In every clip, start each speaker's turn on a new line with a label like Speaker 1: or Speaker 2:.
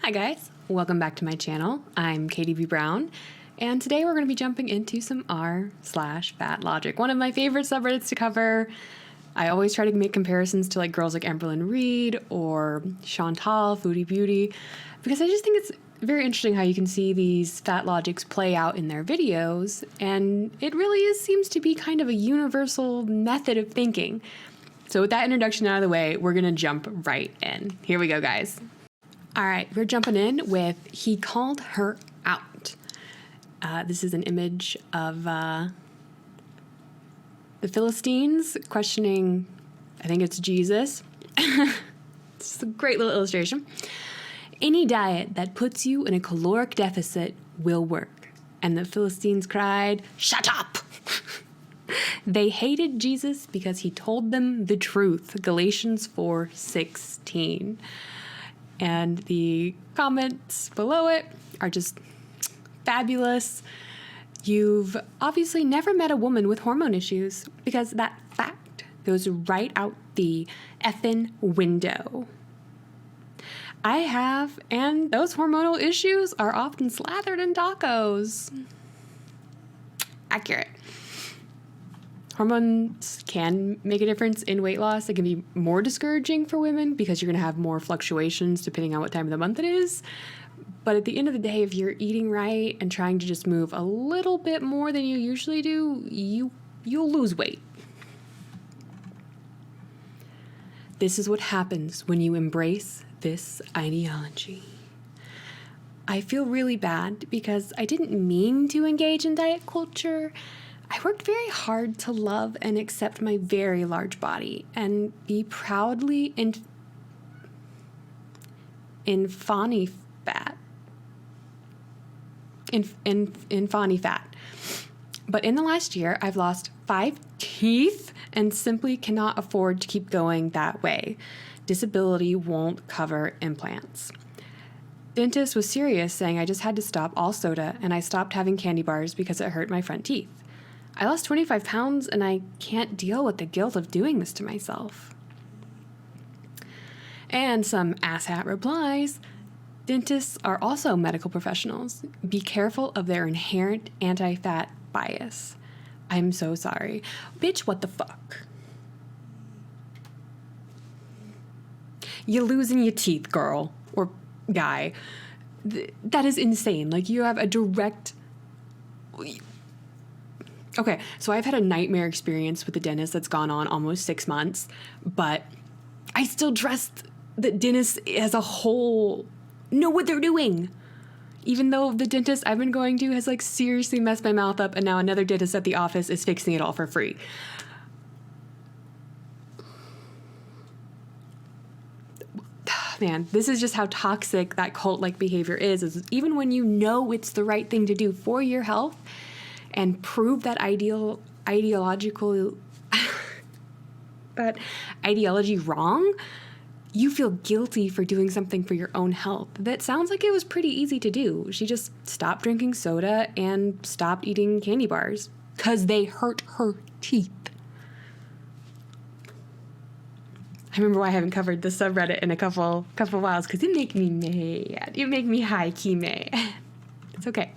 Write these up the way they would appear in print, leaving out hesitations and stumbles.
Speaker 1: Hi guys, welcome back to my channel. I'm Katie B. Brown, and today we're going to be jumping into some r/Fatlogic, one of my favorite subreddits to cover. I always try to make comparisons to like girls like Gorl Reid or Chantal, Foodie Beauty, because I just think it's very interesting how you can see these Fatlogics play out in their videos, and it really seems to be kind of a universal method of thinking. So with that introduction out of the way, we're going to jump right in. Here we go, guys. All right, we're jumping in with "He called her out." This is an image of the Philistines questioning, I think it's Jesus. It's a great little illustration. "Any diet that puts you in a caloric deficit will work." And the Philistines cried, "Shut up!" They hated Jesus because he told them the truth. Galatians 4:16. And the comments below it are just fabulous. You've obviously never met a woman with hormone issues, because that fact goes right out the effing window. I have, and those hormonal issues are often slathered in tacos. Accurate. Hormones can make a difference in weight loss. It can be more discouraging for women because you're going to have more fluctuations depending on what time of the month it is. But at the end of the day, if you're eating right and trying to just move a little bit more than you usually do, you'll lose weight. This is what happens when you embrace this ideology. I feel really bad because I didn't mean to engage in diet culture. I worked very hard to love and accept my very large body and be proudly infani fat. But in the last year, I've lost 5 teeth and simply cannot afford to keep going that way. Disability won't cover implants. Dentist was serious, saying I just had to stop all soda, and I stopped having candy bars because it hurt my front teeth. I lost 25 pounds and I can't deal with the guilt of doing this to myself. And some asshat replies, "Dentists are also medical professionals. Be careful of their inherent anti-fat bias. I'm so sorry." Bitch, what the fuck? You're losing your teeth, girl, or guy. That is insane. Like, you have a direct... Okay, so I've had a nightmare experience with the dentist that's gone on almost 6 months, but I still trust that dentists as a whole know what they're doing. Even though the dentist I've been going to has like seriously messed my mouth up, and now another dentist at the office is fixing it all for free. Man, this is just how toxic that cult-like behavior is even when you know it's the right thing to do for your health, and prove that ideology wrong, you feel guilty for doing something for your own health. That sounds like it was pretty easy to do. She just stopped drinking soda and stopped eating candy bars because they hurt her teeth. I remember why I haven't covered this subreddit in a couple whiles, because it make me mad. It make me high-key mad. It's okay.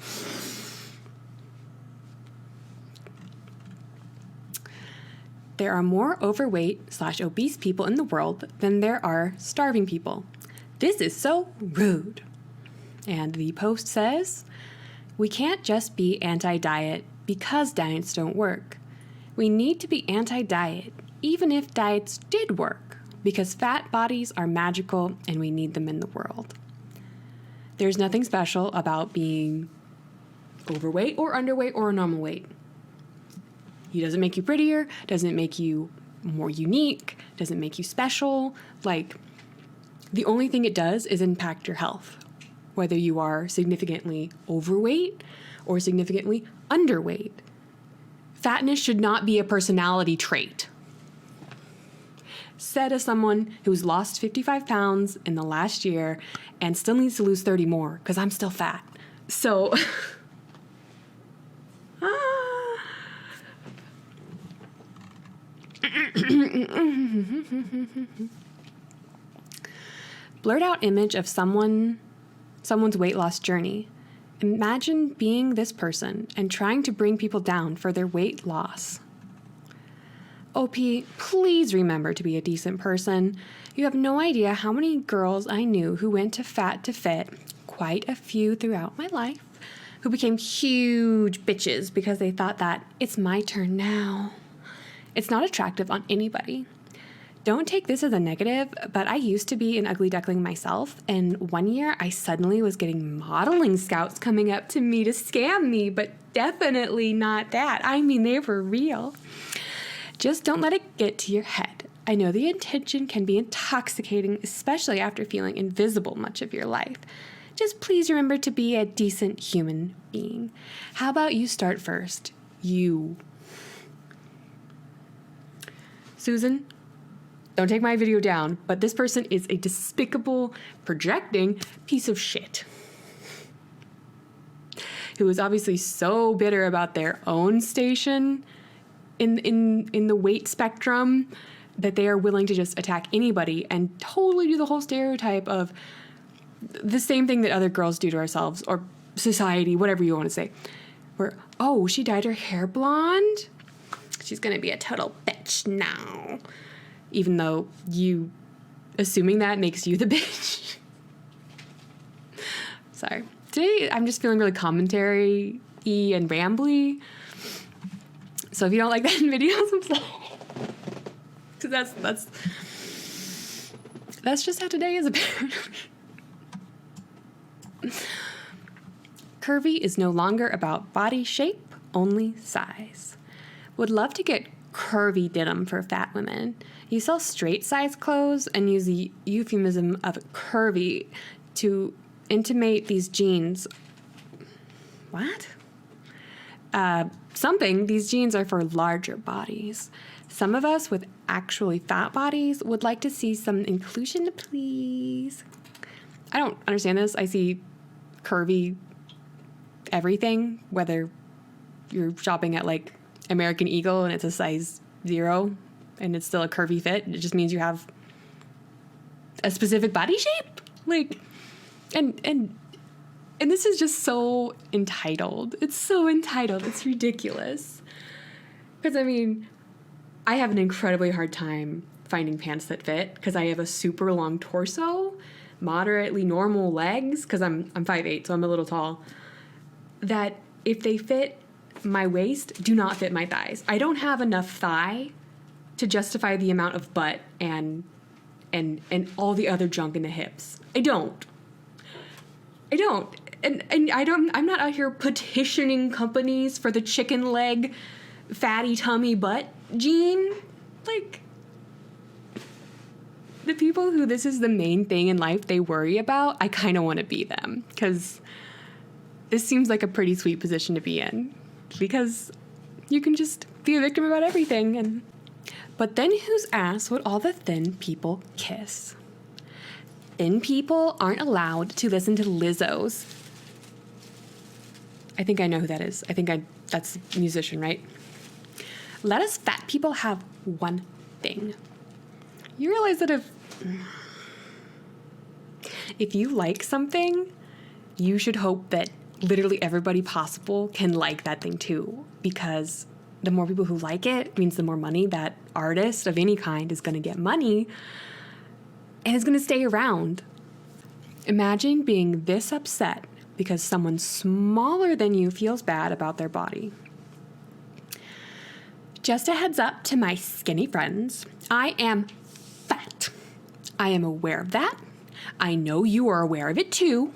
Speaker 1: There are more overweight/obese people in the world than there are starving people. This is so rude. And the post says, "We can't just be anti-diet because diets don't work. We need to be anti-diet even if diets did work, because fat bodies are magical and we need them in the world. There's nothing special about being overweight or underweight or normal weight. He doesn't make you prettier, doesn't make you more unique, doesn't make you special. Like, the only thing it does is impact your health, whether you are significantly overweight or significantly underweight. Fatness should not be a personality trait." Said as someone who's lost 55 pounds in the last year and still needs to lose 30 more because I'm still fat. So... Blurred out image of someone someone's weight loss journey. Imagine being this person and trying to bring people down for their weight loss. OP, please remember to be a decent person. You have no idea how many girls I knew who went to Fat to Fit, quite a few throughout my life, who became huge bitches because they thought that it's my turn now. It's not attractive on anybody. Don't take this as a negative, but I used to be an ugly duckling myself, and one year I suddenly was getting modeling scouts coming up to me to scam me, but definitely not that. I mean, they were real. Just don't let it get to your head. I know the intention can be intoxicating, especially after feeling invisible much of your life. Just please remember to be a decent human being. How about you start first? You. Susan, don't take my video down, but this person is a despicable, projecting piece of shit who is obviously so bitter about their own station in the weight spectrum that they are willing to just attack anybody and totally do the whole stereotype of the same thing that other girls do to ourselves or society, whatever you want to say. Where, oh, she dyed her hair blonde? She's going to be a total bitch now. Even though you assuming that makes you the bitch. Sorry. Today, I'm just feeling really commentary-y and rambly. So if you don't like that in videos, I'm sorry. Because that's just how today is, apparently. Curvy is no longer about body shape, only size. Would love to get curvy denim for fat women. You sell straight size clothes and use the euphemism of curvy to intimate these jeans. What? These jeans are for larger bodies. Some of us with actually fat bodies would like to see some inclusion, please. I don't understand this. I see curvy everything, whether you're shopping at like American Eagle and it's a size 0 and it's still a curvy fit. It just means you have a specific body shape. Like, and this is just so entitled. It's so entitled. It's ridiculous. Because, I mean, I have an incredibly hard time finding pants that fit because I have a super long torso, moderately normal legs, because I'm 5'8", so I'm a little tall, that if they fit my waist, do not fit my thighs. I don't have enough thigh to justify the amount of butt and all the other junk in the hips. I don't. And I'm not out here petitioning companies for the chicken leg, fatty tummy butt gene. Like, the people who this is the main thing in life they worry about, I kind of want to be them. Because this seems like a pretty sweet position to be in. Because you can just be a victim about everything. But then whose ass would all the thin people kiss? Thin people aren't allowed to listen to Lizzos. I think I know who that is. That's a musician, right? Let us fat people have one thing. You realize that if you like something, you should hope that literally everybody possible can like that thing too. Because the more people who like it means the more money that artist of any kind is going to get money and is going to stay around. Imagine being this upset because someone smaller than you feels bad about their body. Just a heads up to my skinny friends, I am fat. I am aware of that. I know you are aware of it too.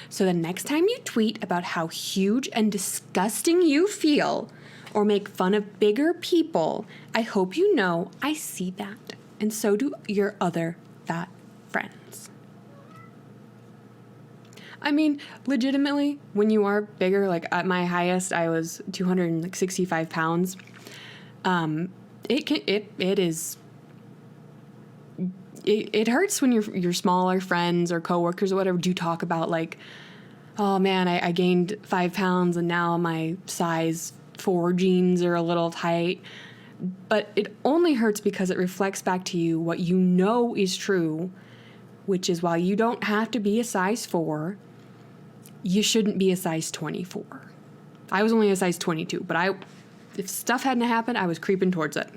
Speaker 1: So the next time you tweet about how huge and disgusting you feel or make fun of bigger people, I hope you know I see that. And so do your other fat friends. I mean, legitimately, when you are bigger, like at my highest, I was 265 pounds. It hurts when your smaller friends or coworkers or whatever do talk about like, oh man, I gained 5 pounds and now my size 4 jeans are a little tight. But it only hurts because it reflects back to you what you know is true, which is while you don't have to be a size 4, you shouldn't be a size 24. I was only a size 22, but if stuff hadn't happened, I was creeping towards it.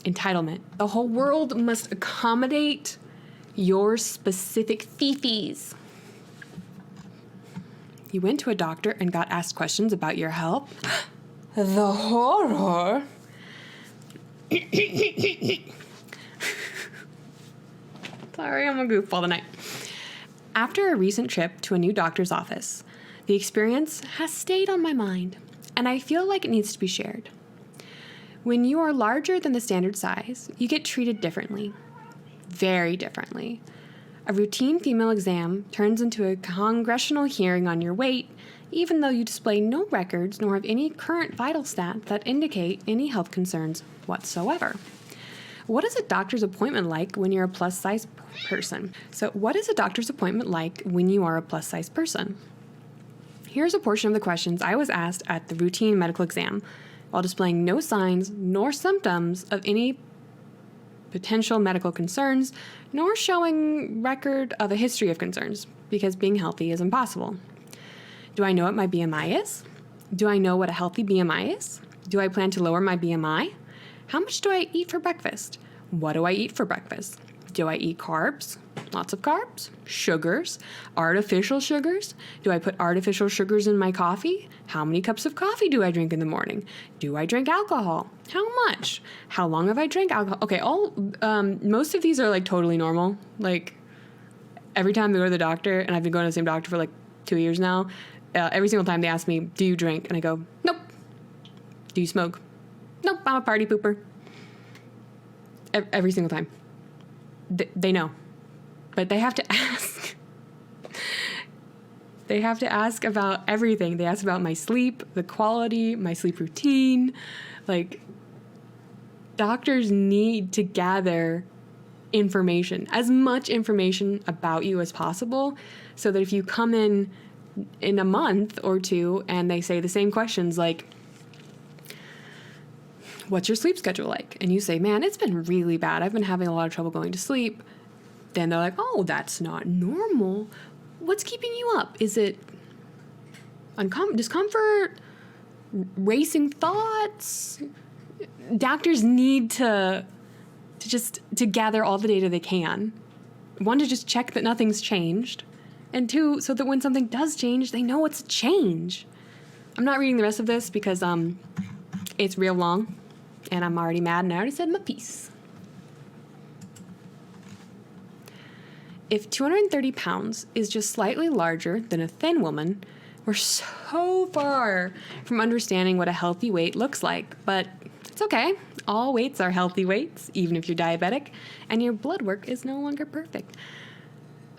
Speaker 1: Entitlement. The whole world must accommodate your specific fifis. You went to a doctor and got asked questions about your health. The horror. Sorry, I'm a goofball tonight. After a recent trip to a new doctor's office, the experience has stayed on my mind, and I feel like it needs to be shared. When you are larger than the standard size, you get treated differently. Very differently. A routine female exam turns into a congressional hearing on your weight, even though you display no records nor have any current vital stats that indicate any health concerns whatsoever. What is a doctor's appointment like when you're a plus-size person? So what is a doctor's appointment like when you are a plus-size person? Here's a portion of the questions I was asked at the routine medical exam while displaying no signs nor symptoms of any potential medical concerns, nor showing record of a history of concerns, because being healthy is impossible. Do I know what my BMI is? Do I know what a healthy BMI is? Do I plan to lower my BMI? How much do I eat for breakfast? What do I eat for breakfast? Do I eat carbs? Lots of carbs? Sugars? Artificial sugars? Do I put artificial sugars in my coffee? How many cups of coffee do I drink in the morning? Do I drink alcohol? How much? How long have I drank alcohol? Okay, most of these are like totally normal. Like every time I go to the doctor, and I've been going to the same doctor for like 2 years now, every single time they ask me, do you drink? And I go, nope. Do you smoke? Nope, I'm a party pooper. Every single time. They know. But they have to ask. They have to ask about everything. They ask about my sleep, the quality, my sleep routine. Like, doctors need to gather information, as much information about you as possible, so that if you come in a month or two and they say the same questions like, what's your sleep schedule like? And you say, man, it's been really bad. I've been having a lot of trouble going to sleep. Then they're like, oh, that's not normal. What's keeping you up? Is it discomfort? Racing thoughts? Doctors need to gather all the data they can. One, to just check that nothing's changed. And two, so that when something does change, they know it's a change. I'm not reading the rest of this because it's real long. And I'm already mad and I already said my piece. If 230 pounds is just slightly larger than a thin woman, we're so far from understanding what a healthy weight looks like. But it's okay. All weights are healthy weights, even if you're diabetic, and your blood work is no longer perfect.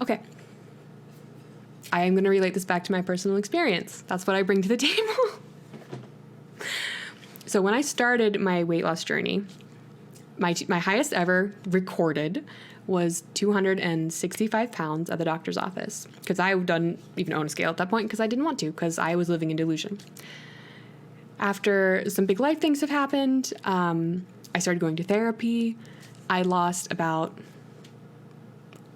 Speaker 1: Okay. I am going to relate this back to my personal experience. That's what I bring to the table. So when I started my weight loss journey, my highest ever recorded was 265 pounds at the doctor's office, because I didn't even own a scale at that point because I didn't want to, because I was living in delusion. After some big life things have happened, I started going to therapy. I lost about,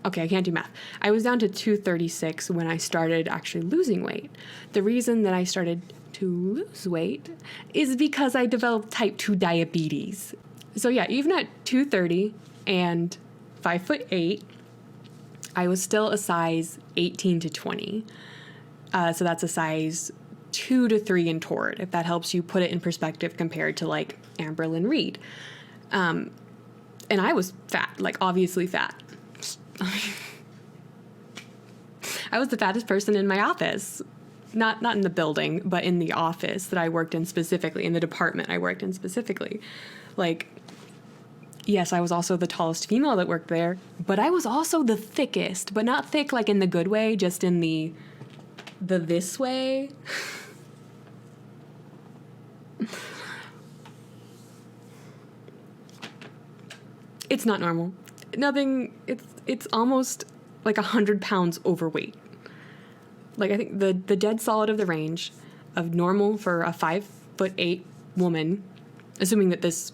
Speaker 1: I can't do math. I was down to 236 when I started actually losing weight. The reason that I started to lose weight is because I developed type 2 diabetes. So yeah, even at 230 and 5'8", I was still a size 18 to 20. So that's a size 2 to 3 in toward, if that helps you put it in perspective compared to like Gorl Reid. And I was fat, like obviously fat. I was the fattest person in my office. Not in the building, but in the office that I worked in specifically, in the department I worked in specifically. Like, yes, I was also the tallest female that worked there, but I was also the thickest, but not thick like in the good way, just in the this way. It's not normal. Nothing, it's almost like 100 pounds overweight. Like, I think the dead solid of the range of normal for a 5'8" woman, assuming that this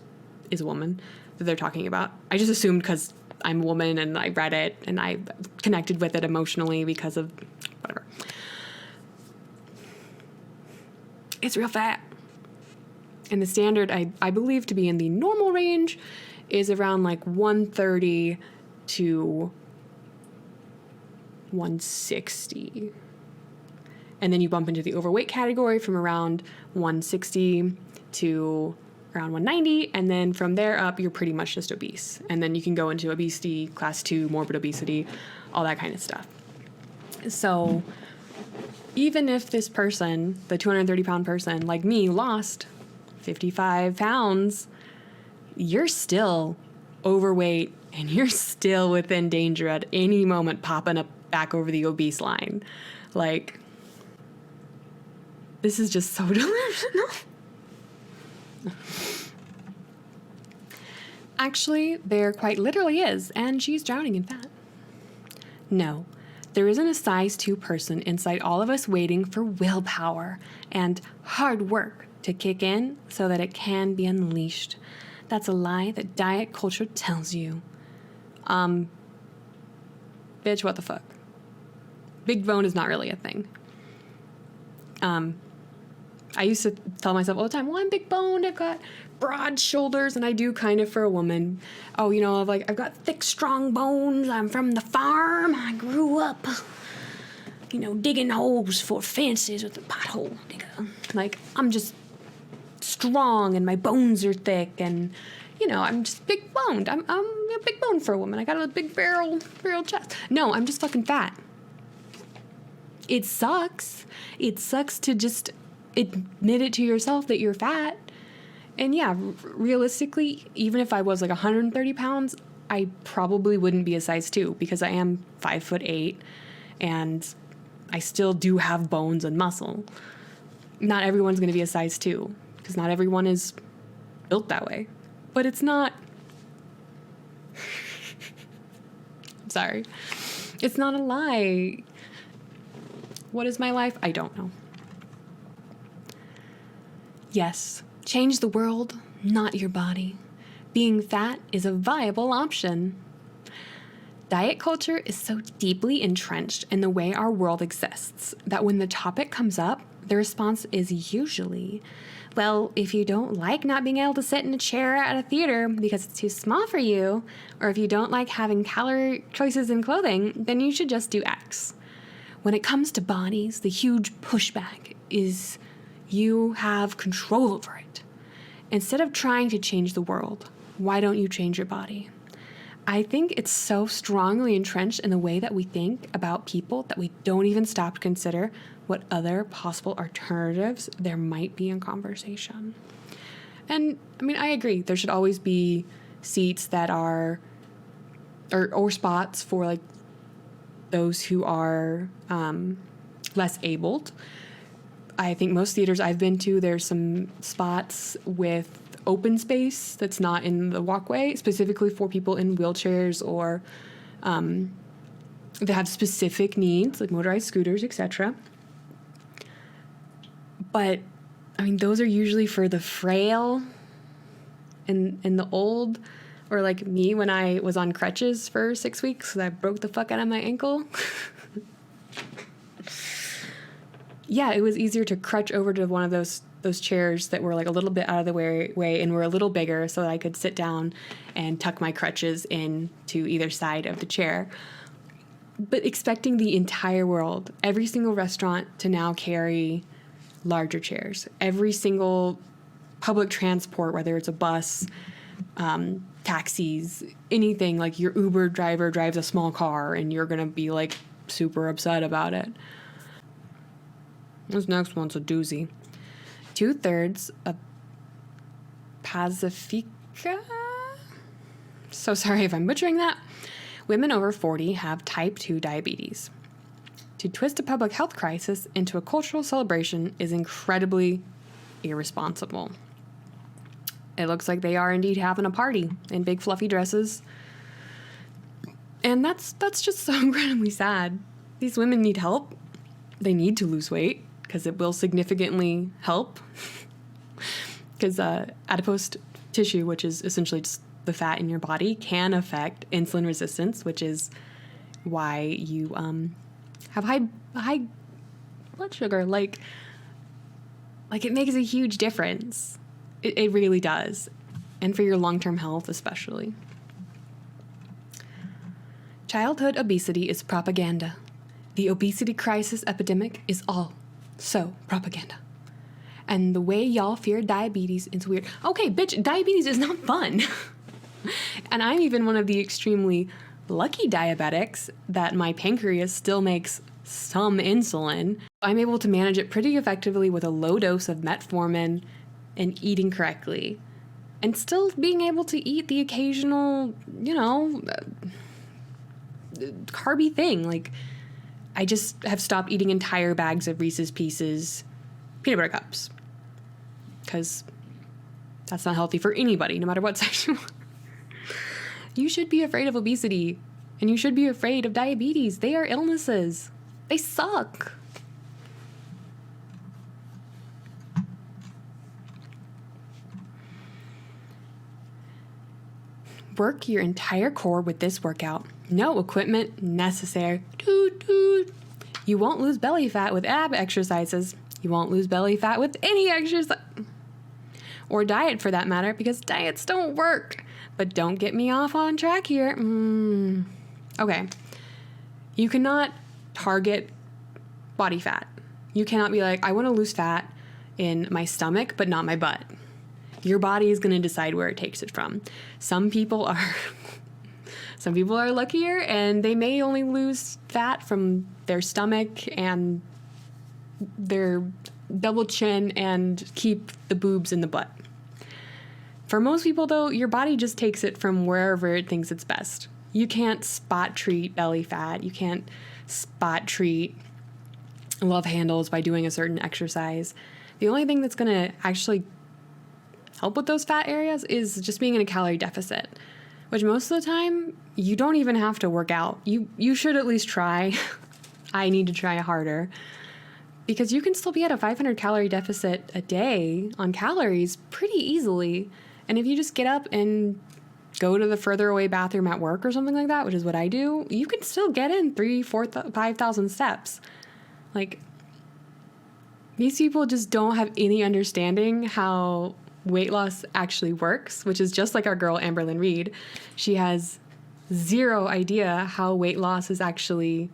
Speaker 1: is a woman that they're talking about. I just assumed because I'm a woman and I read it and I connected with it emotionally because of whatever. It's real fat. And the standard I believe to be in the normal range is around like 130 to 160. And then you bump into the overweight category from around 160 to around 190. And then from there up, you're pretty much just obese. And then you can go into obesity, class 2, morbid obesity, all that kind of stuff. So even if this person, the 230-pound person like me, lost 55 pounds, you're still overweight and you're still within danger at any moment popping up back over the obese line. Like, this is just so delusional. Actually, there quite literally is, and she's drowning in fat. No, there isn't a size 2 person inside all of us waiting for willpower and hard work to kick in so that it can be unleashed. That's a lie that diet culture tells you. Bitch, what the fuck? Big bone is not really a thing. I used to tell myself all the time, well, I'm big boned, I've got broad shoulders, and I do kind of for a woman. Oh, you know, I've got thick, strong bones, I'm from the farm, I grew up, you know, digging holes for fences with a pothole digger. Like, I'm just strong, and my bones are thick, and, you know, I'm just big boned. I'm a big bone for a woman. I got a big barrel chest. No, I'm just fucking fat. It sucks. It sucks to just admit it to yourself that you're fat. And yeah, realistically, even if I was like 130 pounds, I probably wouldn't be a size 2 because I am 5'8" and I still do have bones and muscle. Not everyone's going to be a size 2 because not everyone is built that way. But it's not... I'm sorry. It's not a lie. What is my life? I don't know. Yes, change the world, not your body. Being fat is a viable option. Diet culture is so deeply entrenched in the way our world exists that when the topic comes up, the response is usually, well, if you don't like not being able to sit in a chair at a theater because it's too small for you, or if you don't like having calorie choices in clothing, then you should just do X. When it comes to bodies, the huge pushback is you have control over it. Instead of trying to change the world, why don't you change your body? I think it's so strongly entrenched in the way that we think about people that we don't even stop to consider what other possible alternatives there might be in conversation. And I mean, I agree. There should always be seats that are, or spots for like those who are less abled. I think most theaters I've been to, there's some spots with open space that's not in the walkway, specifically for people in wheelchairs or that have specific needs, like motorized scooters, etc. But, I mean, those are usually for the frail and the old, or like me when I was on crutches for 6 weeks because I broke the fuck out of my ankle. Yeah, it was easier to crutch over to one of those chairs that were like a little bit out of the way and were a little bigger so that I could sit down and tuck my crutches in to either side of the chair. But expecting the entire world, every single restaurant to now carry larger chairs, every single public transport, whether it's a bus, taxis, anything, like your Uber driver drives a small car and you're going to be like super upset about it. This next one's a doozy. 2/3 of Pacifica? So sorry if I'm butchering that. Women over 40 have type 2 diabetes. To twist a public health crisis into a cultural celebration is incredibly irresponsible. It looks like they are indeed having a party in big fluffy dresses. And that's just so incredibly sad. These women need help. They need to lose weight because it will significantly help. Because adipose tissue, which is essentially just the fat in your body can affect insulin resistance, which is why you have high blood sugar. Like it makes a huge difference. It really does. And for your long-term health especially. Childhood obesity is propaganda. The obesity crisis epidemic is all so propaganda. And the way y'all fear diabetes is weird. Okay, bitch, diabetes is not fun. And I'm even one of the extremely lucky diabetics that my pancreas still makes some insulin. I'm able to manage it pretty effectively with a low dose of metformin and eating correctly. And still being able to eat the occasional, carby thing. Like, I just have stopped eating entire bags of Reese's Pieces peanut butter cups. Because that's not healthy for anybody, no matter what sex you are. You should be afraid of obesity, and you should be afraid of diabetes. They are illnesses. They suck. Work your entire core with this workout. No equipment necessary. Toot, toot. You won't lose belly fat with ab exercises. You won't lose belly fat with any exercise. Or diet for that matter, because diets don't work. But don't get me off on track here. Okay. You cannot target body fat. You cannot be like, I want to lose fat in my stomach, but not my butt. Your body is going to decide where it takes it from. Some people are luckier, and they may only lose fat from their stomach and their double chin and keep the boobs in the butt. For most people, though, your body just takes it from wherever it thinks it's best. You can't spot treat belly fat. You can't spot treat love handles by doing a certain exercise. The only thing that's going to actually help with those fat areas is just being in a calorie deficit, which most of the time you don't even have to work out. You should at least try. I need to try harder, because you can still be at a 500 calorie deficit a day on calories pretty easily. And if you just get up and go to the further away bathroom at work or something like that, which is what I do, you can still get in 3,000, 4,000, 5,000 steps. Like, these people just don't have any understanding how weight loss actually works, which is just like our girl Gorl Reid. She has zero idea how weight loss is actually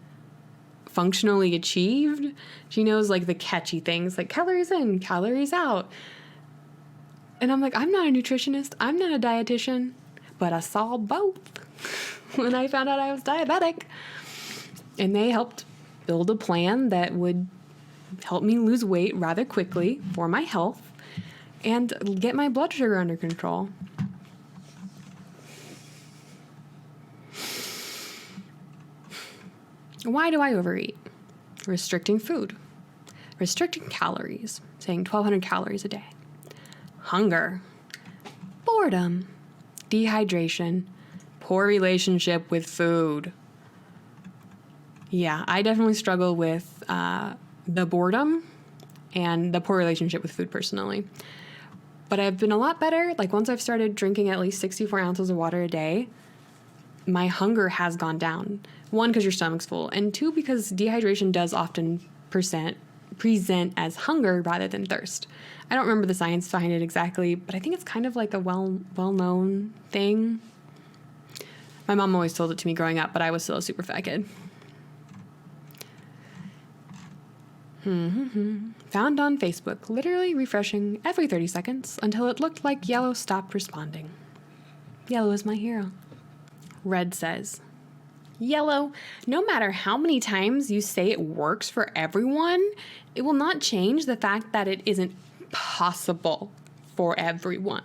Speaker 1: functionally achieved. She knows like the catchy things like calories in, calories out. And I'm like, I'm not a nutritionist, I'm not a dietitian, but I saw both when I found out I was diabetic. And they helped build a plan that would help me lose weight rather quickly for my health and get my blood sugar under control. Why do I overeat? Restricting food. Restricting calories, saying 1,200 calories a day. Hunger. Boredom. Dehydration. Poor relationship with food. Yeah, I definitely struggle with the boredom and the poor relationship with food personally. But I've been a lot better. Like, once I've started drinking at least 64 ounces of water a day, my hunger has gone down. One, because your stomach's full, and two, because dehydration does often present as hunger rather than thirst. I don't remember the science behind it exactly, but I think it's kind of like a well-known thing. My mom always told it to me growing up, but I was still a super fat kid. Found on Facebook, literally refreshing every 30 seconds until it looked like Yellow stopped responding. Yellow is my hero. Red says, Yellow, no matter how many times you say it works for everyone, it will not change the fact that it isn't possible for everyone.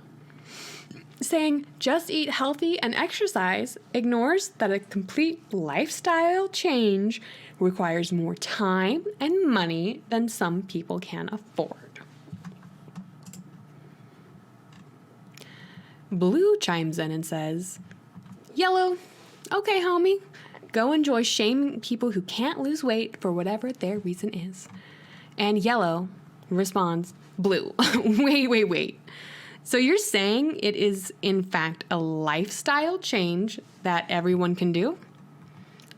Speaker 1: Saying just eat healthy and exercise ignores that a complete lifestyle change requires more time and money than some people can afford. Blue chimes in and says, Yellow, okay, homie, go enjoy shaming people who can't lose weight for whatever their reason is. And Yellow responds, Blue, wait. So you're saying it is, in fact, a lifestyle change that everyone can do?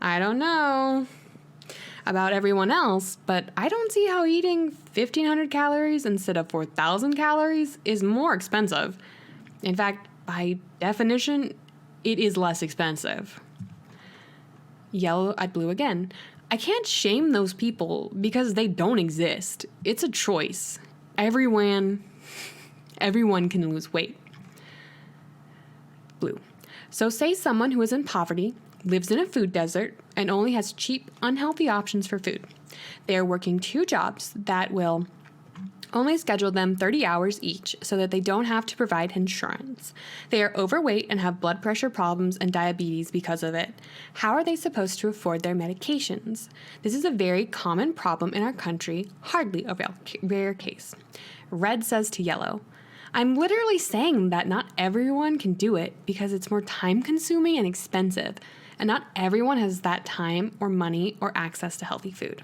Speaker 1: I don't know about everyone else, but I don't see how eating 1,500 calories instead of 4,000 calories is more expensive. In fact, by definition, it is less expensive. Yellow at blue again. I can't shame those people because they don't exist. It's a choice. Everyone can lose weight. Blue. So say someone who is in poverty, lives in a food desert, and only has cheap, unhealthy options for food. They are working 2 jobs that will only schedule them 30 hours each so that they don't have to provide insurance. They are overweight and have blood pressure problems and diabetes because of it. How are they supposed to afford their medications? This is a very common problem in our country, hardly a rare case. Red says to yellow, I'm literally saying that not everyone can do it because it's more time-consuming and expensive, and not everyone has that time or money or access to healthy food.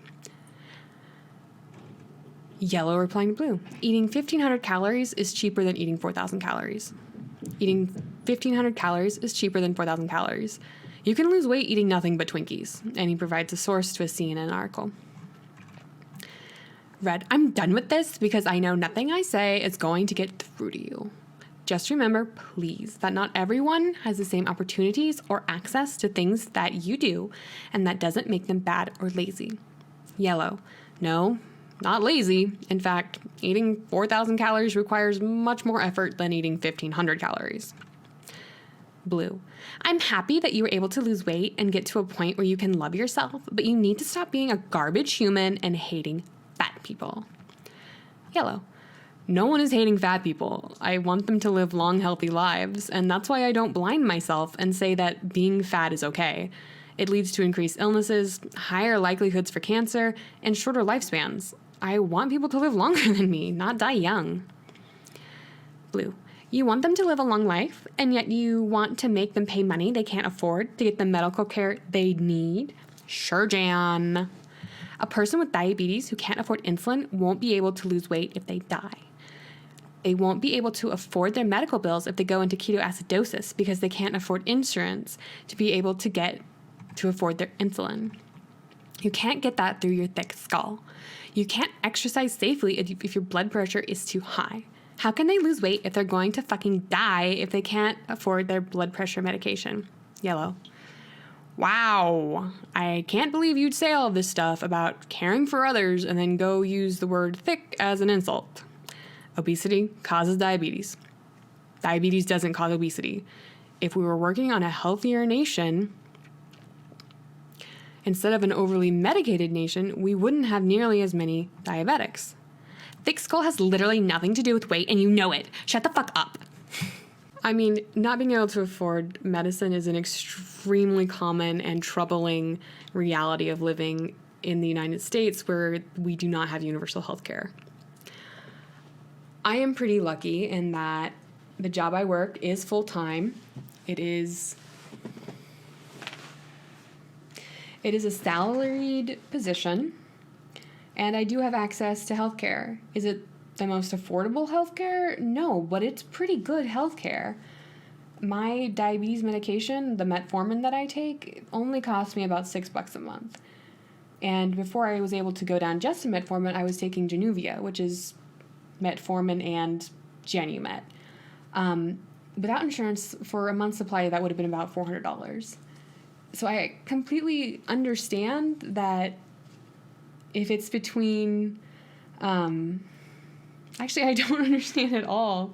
Speaker 1: Yellow replying to blue. Eating 1,500 calories is cheaper than eating 4,000 calories. Eating 1,500 calories is cheaper than 4,000 calories. You can lose weight eating nothing but Twinkies, and he provides a source to a CNN article. Red, I'm done with this because I know nothing I say is going to get through to you. Just remember, please, that not everyone has the same opportunities or access to things that you do, and that doesn't make them bad or lazy. Yellow, no, not lazy. In fact, eating 4,000 calories requires much more effort than eating 1,500 calories. Blue, I'm happy that you were able to lose weight and get to a point where you can love yourself, but you need to stop being a garbage human and hating fat people. Yellow, no one is hating fat people. I want them to live long, healthy lives, and that's why I don't blind myself and say that being fat is okay. It leads to increased illnesses, higher likelihoods for cancer, and shorter lifespans. I want people to live longer than me, not die young. Blue, you want them to live a long life, and yet you want to make them pay money they can't afford to get the medical care they need? Sure, Jan. A person with diabetes who can't afford insulin won't be able to lose weight if they die. They won't be able to afford their medical bills if they go into ketoacidosis because they can't afford insurance to be able to afford their insulin. You can't get that through your thick skull. You can't exercise safely if your blood pressure is too high. How can they lose weight if they're going to fucking die if they can't afford their blood pressure medication? Yellow. Wow, I can't believe you'd say all of this stuff about caring for others and then go use the word thick as an insult. Obesity causes diabetes. Diabetes doesn't cause obesity. If we were working on a healthier nation, instead of an overly medicated nation, we wouldn't have nearly as many diabetics. Thick skull has literally nothing to do with weight, and you know it. Shut the fuck up. I mean, not being able to afford medicine is an extremely common and troubling reality of living in the United States where we do not have universal health care. I am pretty lucky in that the job I work is full-time. It is a salaried position, and I do have access to health care. Is it the most affordable healthcare? No, but it's pretty good healthcare. My diabetes medication, the metformin that I take, only costs me about $6 a month. And before I was able to go down just to metformin, I was taking Januvia, which is metformin and Genumet. Without insurance, for a month's supply, that would have been about $400. So I completely understand that if it's between... Actually, I don't understand at all.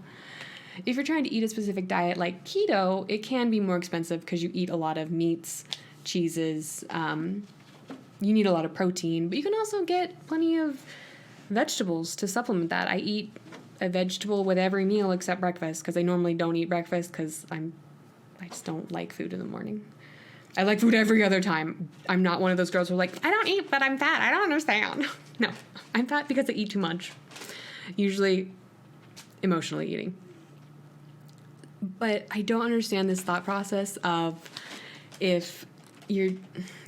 Speaker 1: If you're trying to eat a specific diet like keto, it can be more expensive because you eat a lot of meats, cheeses. You need a lot of protein, but you can also get plenty of vegetables to supplement that. I eat a vegetable with every meal except breakfast because I normally don't eat breakfast because I just don't like food in the morning. I like food every other time. I'm not one of those girls who are like, I don't eat, but I'm fat. I don't understand. No, I'm fat because I eat too much. Usually emotionally eating. But I don't understand this thought process of it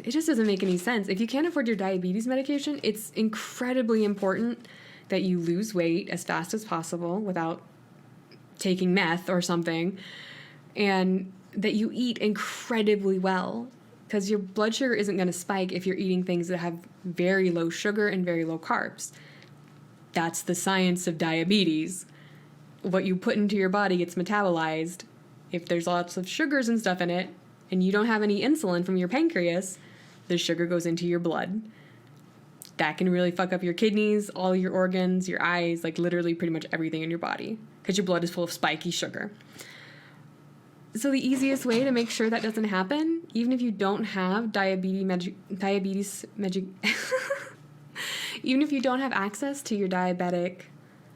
Speaker 1: just doesn't make any sense. If you can't afford your diabetes medication, it's incredibly important that you lose weight as fast as possible without taking meth or something, and that you eat incredibly well, because your blood sugar isn't going to spike if you're eating things that have very low sugar and very low carbs. That's the science of diabetes. What you put into your body gets metabolized. If there's lots of sugars and stuff in it, and you don't have any insulin from your pancreas, the sugar goes into your blood. That can really fuck up your kidneys, all your organs, your eyes, like literally pretty much everything in your body, because your blood is full of spiky sugar. So the easiest way to make sure that doesn't happen, even if you don't have even if you don't have access to your diabetic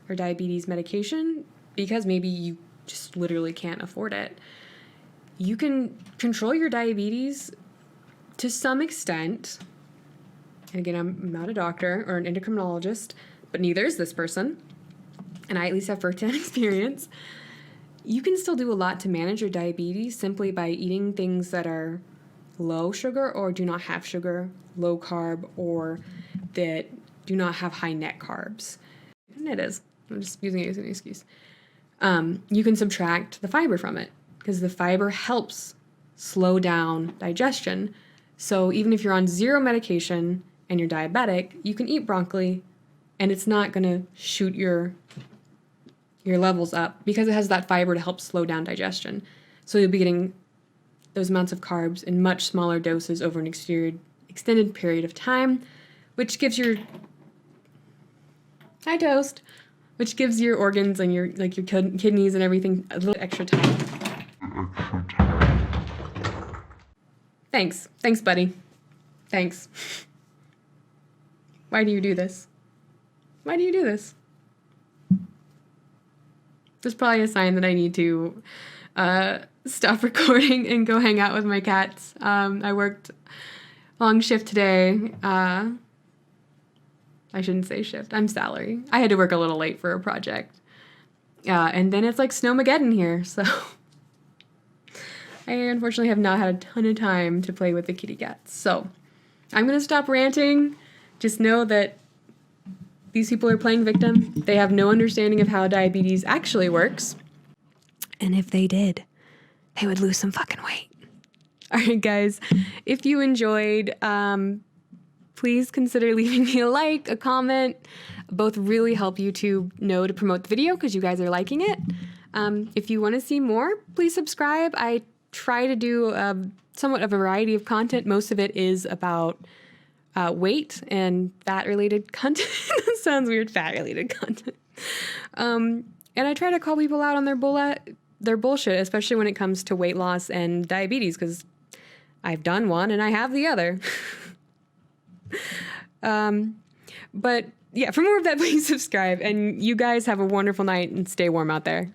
Speaker 1: or diabetes medication, because maybe you just literally can't afford it, you can control your diabetes to some extent. And again, I'm not a doctor or an endocrinologist, but neither is this person, and I at least have firsthand experience. You can still do a lot to manage your diabetes simply by eating things that are low sugar or do not have sugar, low carb, or that do not have high net carbs. And it is. I'm just using it as an excuse. You can subtract the fiber from it, because the fiber helps slow down digestion. So even if you're on zero medication and you're diabetic, you can eat broccoli and it's not going to shoot your levels up, because it has that fiber to help slow down digestion. So you'll be getting those amounts of carbs in much smaller doses over an extended period of time, which gives your which gives your organs and your kidneys and everything a little extra time. Thanks, buddy. Thanks. Why do you do this? Why do you do this? There's probably a sign that I need to stop recording and go hang out with my cats. I worked long shift today. I shouldn't say shift. I'm salary. I had to work a little late for a project. And then it's like Snowmageddon here, so I unfortunately have not had a ton of time to play with the kitty cats. So I'm going to stop ranting. Just know that these people are playing victim. They have no understanding of how diabetes actually works. And if they did, they would lose some fucking weight. All right, guys. If you enjoyed, please consider leaving me a like, a comment. Both really help YouTube know to promote the video because you guys are liking it. If you want to see more, please subscribe. I try to do somewhat of a variety of content. Most of it is about weight and fat-related content. That sounds weird, fat-related content. And I try to call people out on their bullshit, especially when it comes to weight loss and diabetes, because I've done one and I have the other. But yeah, for more of that, please subscribe. And you guys have a wonderful night and stay warm out there.